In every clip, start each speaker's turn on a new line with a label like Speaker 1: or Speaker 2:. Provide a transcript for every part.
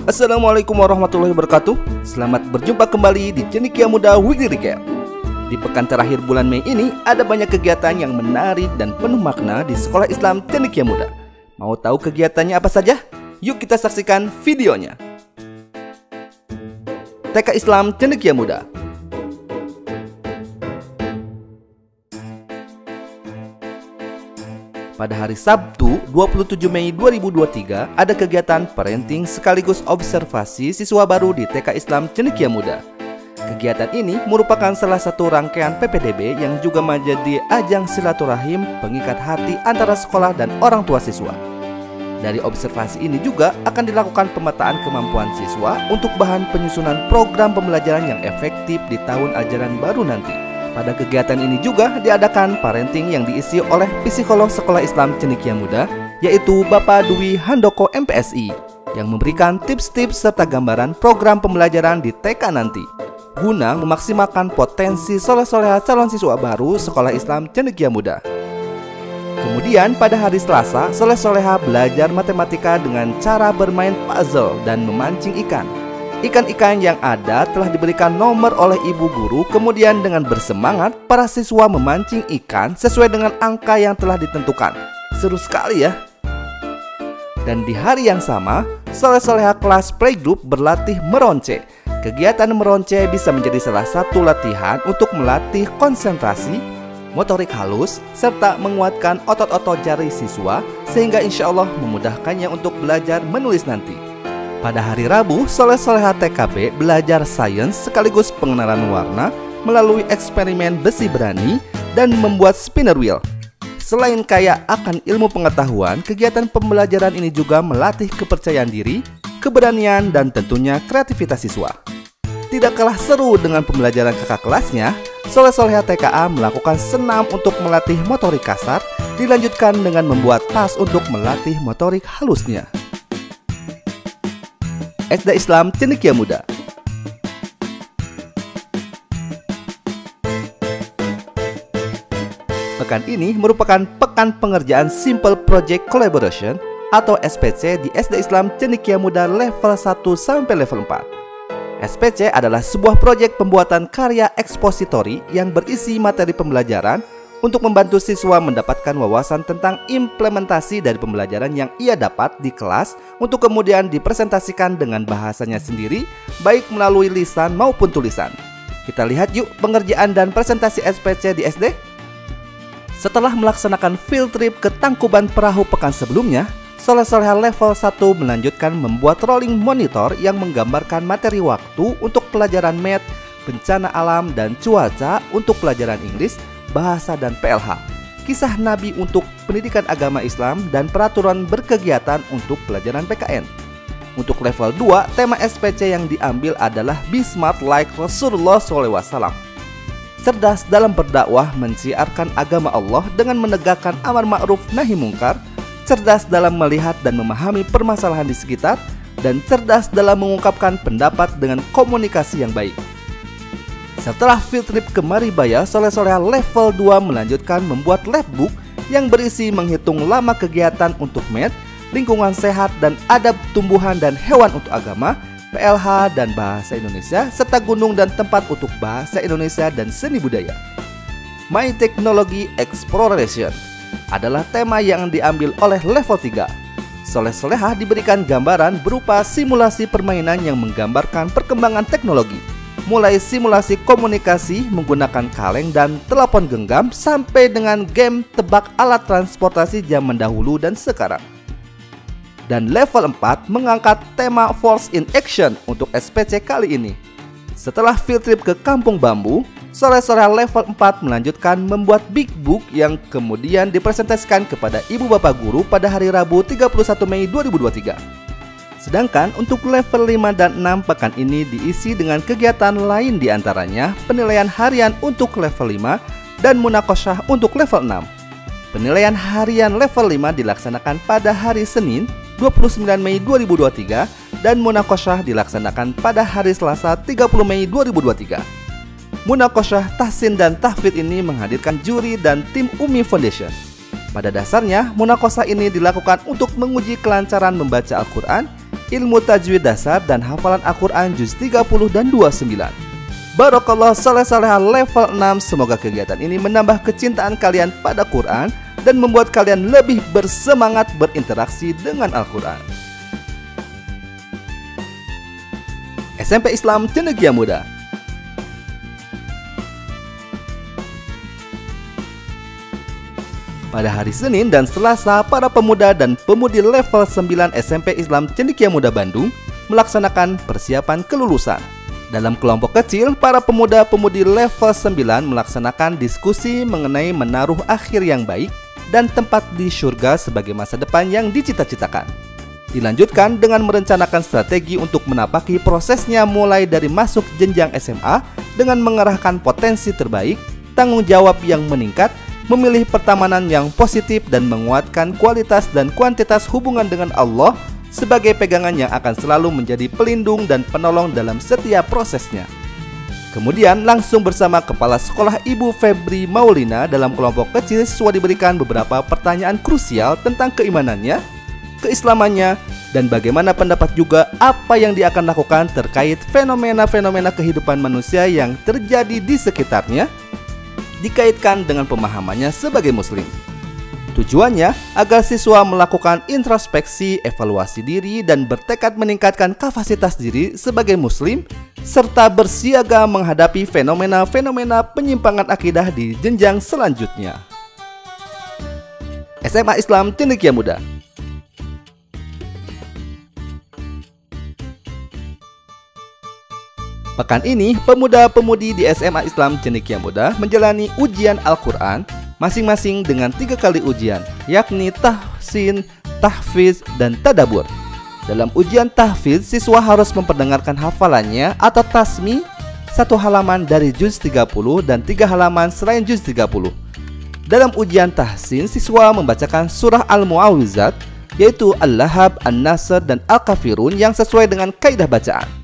Speaker 1: Assalamualaikum warahmatullahi wabarakatuh. Selamat berjumpa kembali di Cendekia Muda Weekly Recap. Di pekan terakhir bulan Mei ini ada banyak kegiatan yang menarik dan penuh makna di Sekolah Islam Cendekia Muda. Mau tahu kegiatannya apa saja? Yuk kita saksikan videonya. TK Islam Cendekia Muda. Pada hari Sabtu 27 Mei 2023 ada kegiatan parenting sekaligus observasi siswa baru di TK Islam Cendekia Muda. Kegiatan ini merupakan salah satu rangkaian PPDB yang juga menjadi ajang silaturahim pengikat hati antara sekolah dan orang tua siswa. Dari observasi ini juga akan dilakukan pemetaan kemampuan siswa untuk bahan penyusunan program pembelajaran yang efektif di tahun ajaran baru nanti. Pada kegiatan ini juga diadakan parenting yang diisi oleh psikolog Sekolah Islam Cendekia Muda, yaitu Bapak Dwi Handoko MPSI, yang memberikan tips-tips serta gambaran program pembelajaran di TK nanti, guna memaksimalkan potensi soleh-soleha calon siswa baru Sekolah Islam Cendekia Muda. Kemudian pada hari Selasa, soleh-soleha belajar matematika dengan cara bermain puzzle dan memancing ikan. Ikan-ikan yang ada telah diberikan nomor oleh ibu guru. Kemudian dengan bersemangat para siswa memancing ikan sesuai dengan angka yang telah ditentukan. Seru sekali ya. Dan di hari yang sama, soleh-soleha kelas playgroup berlatih meronce. Kegiatan meronce bisa menjadi salah satu latihan untuk melatih konsentrasi, motorik halus, serta menguatkan otot-otot jari siswa, sehingga insya Allah memudahkannya untuk belajar menulis nanti. Pada hari Rabu, soleh-soleha TKB belajar sains sekaligus pengenalan warna melalui eksperimen besi berani dan membuat spinner wheel. Selain kaya akan ilmu pengetahuan, kegiatan pembelajaran ini juga melatih kepercayaan diri, keberanian, dan tentunya kreativitas siswa. Tidak kalah seru dengan pembelajaran kakak kelasnya, soleh-soleha TKA melakukan senam untuk melatih motorik kasar, dilanjutkan dengan membuat tas untuk melatih motorik halusnya. SD Islam Cendekia Muda. Pekan ini merupakan pekan pengerjaan Simple Project Collaboration atau SPC di SD Islam Cendekia Muda level 1 sampai level 4. SPC adalah sebuah proyek pembuatan karya ekspositori yang berisi materi pembelajaran untuk membantu siswa mendapatkan wawasan tentang implementasi dari pembelajaran yang ia dapat di kelas untuk kemudian dipresentasikan dengan bahasanya sendiri, baik melalui lisan maupun tulisan. Kita lihat yuk pengerjaan dan presentasi SPC di SD. Setelah melaksanakan field trip ke Tangkuban Perahu pekan sebelumnya, soleh-soleha level 1 melanjutkan membuat rolling monitor yang menggambarkan materi waktu untuk pelajaran math, bencana alam, dan cuaca untuk pelajaran Inggris, bahasa, dan PLH, kisah Nabi untuk pendidikan agama Islam, dan peraturan berkegiatan untuk pelajaran PKN. Untuk level 2, tema SPC yang diambil adalah Be Smart Like Rasulullah SAW. Cerdas dalam berdakwah mensiarkan agama Allah dengan menegakkan amar ma'ruf nahi mungkar, cerdas dalam melihat dan memahami permasalahan di sekitar, dan cerdas dalam mengungkapkan pendapat dengan komunikasi yang baik. Setelah field trip ke Maribaya, soleh-soleha level 2 melanjutkan membuat labbook yang berisi menghitung lama kegiatan untuk math, lingkungan sehat dan adab tumbuhan dan hewan untuk agama, PLH dan bahasa Indonesia, serta gunung dan tempat untuk bahasa Indonesia dan seni budaya. My Technology Exploration adalah tema yang diambil oleh level 3. Soleh-soleha diberikan gambaran berupa simulasi permainan yang menggambarkan perkembangan teknologi, mulai simulasi komunikasi menggunakan kaleng dan telepon genggam sampai dengan game tebak alat transportasi zaman dahulu dan sekarang. Dan level 4 mengangkat tema Force in Action untuk SPC kali ini. Setelah field trip ke Kampung Bambu, soleh-soleha level 4 melanjutkan membuat big book yang kemudian dipresentasikan kepada ibu bapak guru pada hari Rabu 31 Mei 2023. Sedangkan untuk level 5 dan 6 pekan ini diisi dengan kegiatan lain, diantaranya penilaian harian untuk level 5 dan munakosyah untuk level 6. Penilaian harian level 5 dilaksanakan pada hari Senin 29 Mei 2023 dan munakosyah dilaksanakan pada hari Selasa 30 Mei 2023. Munakosyah, tahsin, dan tahfidz ini menghadirkan juri dan tim Umi Foundation. Pada dasarnya, munakosyah ini dilakukan untuk menguji kelancaran membaca Al-Quran, ilmu tajwid dasar dan hafalan Al-Quran juz 30 dan 29. Barakallah saleh-saleha level 6. Semoga kegiatan ini menambah kecintaan kalian pada Quran dan membuat kalian lebih bersemangat berinteraksi dengan Al-Quran. SMP Islam Cendekia Muda. Pada hari Senin dan Selasa, para pemuda dan pemudi level 9 SMP Islam Cendekia Muda Bandung melaksanakan persiapan kelulusan. Dalam kelompok kecil, para pemuda-pemudi level 9 melaksanakan diskusi mengenai menaruh akhir yang baik dan tempat di surga sebagai masa depan yang dicita-citakan. Dilanjutkan dengan merencanakan strategi untuk menapaki prosesnya mulai dari masuk jenjang SMA dengan mengerahkan potensi terbaik, tanggung jawab yang meningkat, memilih pertemanan yang positif dan menguatkan kualitas dan kuantitas hubungan dengan Allah sebagai pegangan yang akan selalu menjadi pelindung dan penolong dalam setiap prosesnya. Kemudian langsung bersama Kepala Sekolah Ibu Febri Maulina dalam kelompok kecil siswa diberikan beberapa pertanyaan krusial tentang keimanannya, keislamannya, dan bagaimana pendapat juga apa yang dia akan lakukan terkait fenomena-fenomena kehidupan manusia yang terjadi di sekitarnya, dikaitkan dengan pemahamannya sebagai muslim. Tujuannya agar siswa melakukan introspeksi, evaluasi diri, dan bertekad meningkatkan kapasitas diri sebagai muslim, serta bersiaga menghadapi fenomena-fenomena penyimpangan akidah di jenjang selanjutnya. SMA Islam Cendekia Muda. Pekan ini, pemuda-pemudi di SMA Islam Cendekia Muda menjalani ujian Al-Quran masing-masing dengan 3 kali ujian, yakni tahsin, tahfiz, dan tadabur. Dalam ujian tahfiz, siswa harus memperdengarkan hafalannya atau tasmi 1 halaman dari juz 30 dan 3 halaman selain juz 30. Dalam ujian tahsin, siswa membacakan surah Al-Mu'awwizat, yaitu Al-Lahab, An-Nasr, dan Al-Kafirun yang sesuai dengan kaidah bacaan.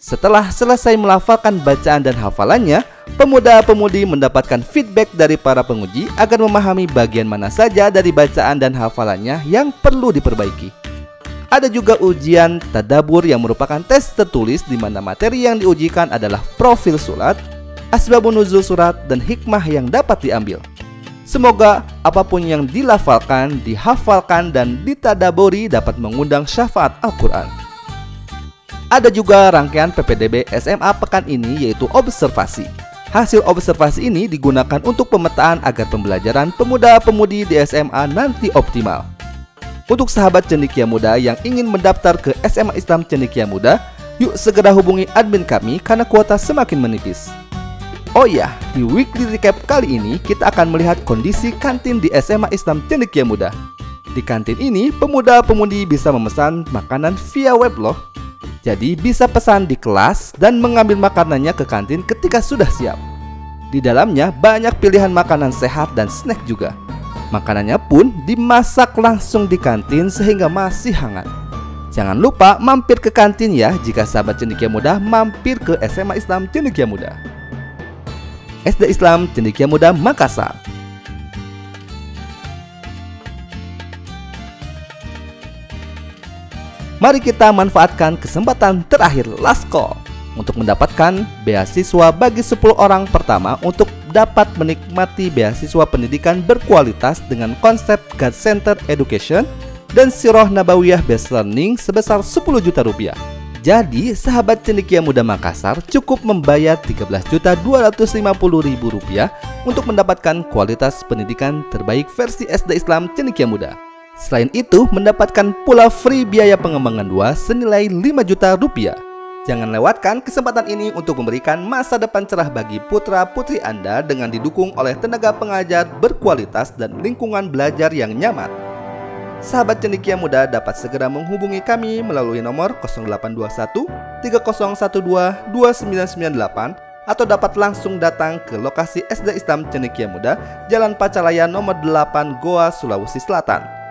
Speaker 1: Setelah selesai melafalkan bacaan dan hafalannya, pemuda-pemudi mendapatkan feedback dari para penguji agar memahami bagian mana saja dari bacaan dan hafalannya yang perlu diperbaiki. Ada juga ujian tadabur yang merupakan tes tertulis di mana materi yang diujikan adalah profil surat, asbabun nuzul surat, dan hikmah yang dapat diambil. Semoga apapun yang dilafalkan, dihafalkan, dan ditadaburi dapat mengundang syafaat Al-Quran. Ada juga rangkaian PPDB SMA pekan ini, yaitu observasi. Hasil observasi ini digunakan untuk pemetaan agar pembelajaran pemuda-pemudi di SMA nanti optimal. Untuk sahabat Cendekia Muda yang ingin mendaftar ke SMA Islam Cendekia Muda, yuk segera hubungi admin kami karena kuota semakin menipis. Oh ya, di weekly recap kali ini kita akan melihat kondisi kantin di SMA Islam Cendekia Muda. Di kantin ini, pemuda-pemudi bisa memesan makanan via web loh. Jadi bisa pesan di kelas dan mengambil makanannya ke kantin ketika sudah siap. Di dalamnya banyak pilihan makanan sehat dan snack juga. Makanannya pun dimasak langsung di kantin sehingga masih hangat. Jangan lupa mampir ke kantin ya jika sahabat Cendekia Muda mampir ke SMA Islam Cendekia Muda. SD Islam Cendekia Muda Makassar. Mari kita manfaatkan kesempatan terakhir last call untuk mendapatkan beasiswa bagi 10 orang pertama untuk dapat menikmati beasiswa pendidikan berkualitas dengan konsep God Center Education dan Sirah Nabawiyah Based Learning sebesar 10 juta rupiah. Jadi, sahabat Cendekia Muda Makassar cukup membayar 13.250.000 rupiah untuk mendapatkan kualitas pendidikan terbaik versi SD Islam Cendekia Muda. Selain itu, mendapatkan pula free biaya pengembangan 2 senilai 5 juta rupiah. Jangan lewatkan kesempatan ini untuk memberikan masa depan cerah bagi putra-putri Anda dengan didukung oleh tenaga pengajar berkualitas dan lingkungan belajar yang nyaman. Sahabat Cendekia Muda dapat segera menghubungi kami melalui nomor 0821 3012 2998 atau dapat langsung datang ke lokasi SD Islam Cendekia Muda, Jalan Pacalaya nomor 8, Goa, Sulawesi Selatan.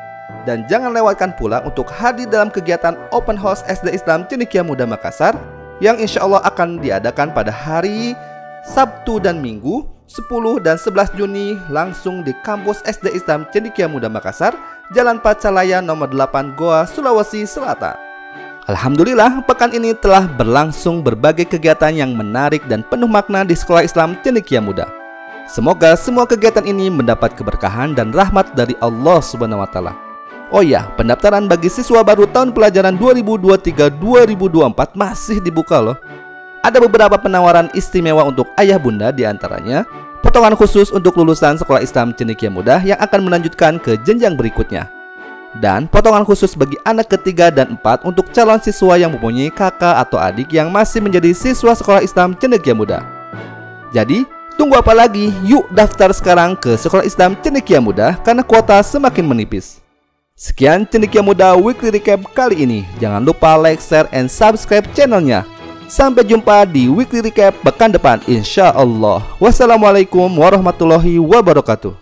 Speaker 1: Dan jangan lewatkan pula untuk hadir dalam kegiatan Open House SD Islam Cendekia Muda Makassar yang insya Allah akan diadakan pada hari Sabtu dan Minggu 10 dan 11 Juni langsung di kampus SD Islam Cendekia Muda Makassar, Jalan Pacalaya nomor 8, Goa, Sulawesi Selatan. Alhamdulillah, pekan ini telah berlangsung berbagai kegiatan yang menarik dan penuh makna di Sekolah Islam Cendekia Muda. Semoga semua kegiatan ini mendapat keberkahan dan rahmat dari Allah Subhanahu wa Ta'ala. Oh ya, pendaftaran bagi siswa baru tahun pelajaran 2023-2024 masih dibuka loh. Ada beberapa penawaran istimewa untuk ayah bunda, diantaranya potongan khusus untuk lulusan Sekolah Islam Cendekia Muda yang akan melanjutkan ke jenjang berikutnya, dan potongan khusus bagi anak ketiga dan 4 untuk calon siswa yang mempunyai kakak atau adik yang masih menjadi siswa Sekolah Islam Cendekia Muda. Jadi, tunggu apa lagi? Yuk daftar sekarang ke Sekolah Islam Cendekia Muda karena kuota semakin menipis. Sekian Cendekia Muda Weekly Recap kali ini. Jangan lupa like, share, and subscribe channelnya. Sampai jumpa di Weekly Recap pekan depan, insya Allah. Wassalamualaikum warahmatullahi wabarakatuh.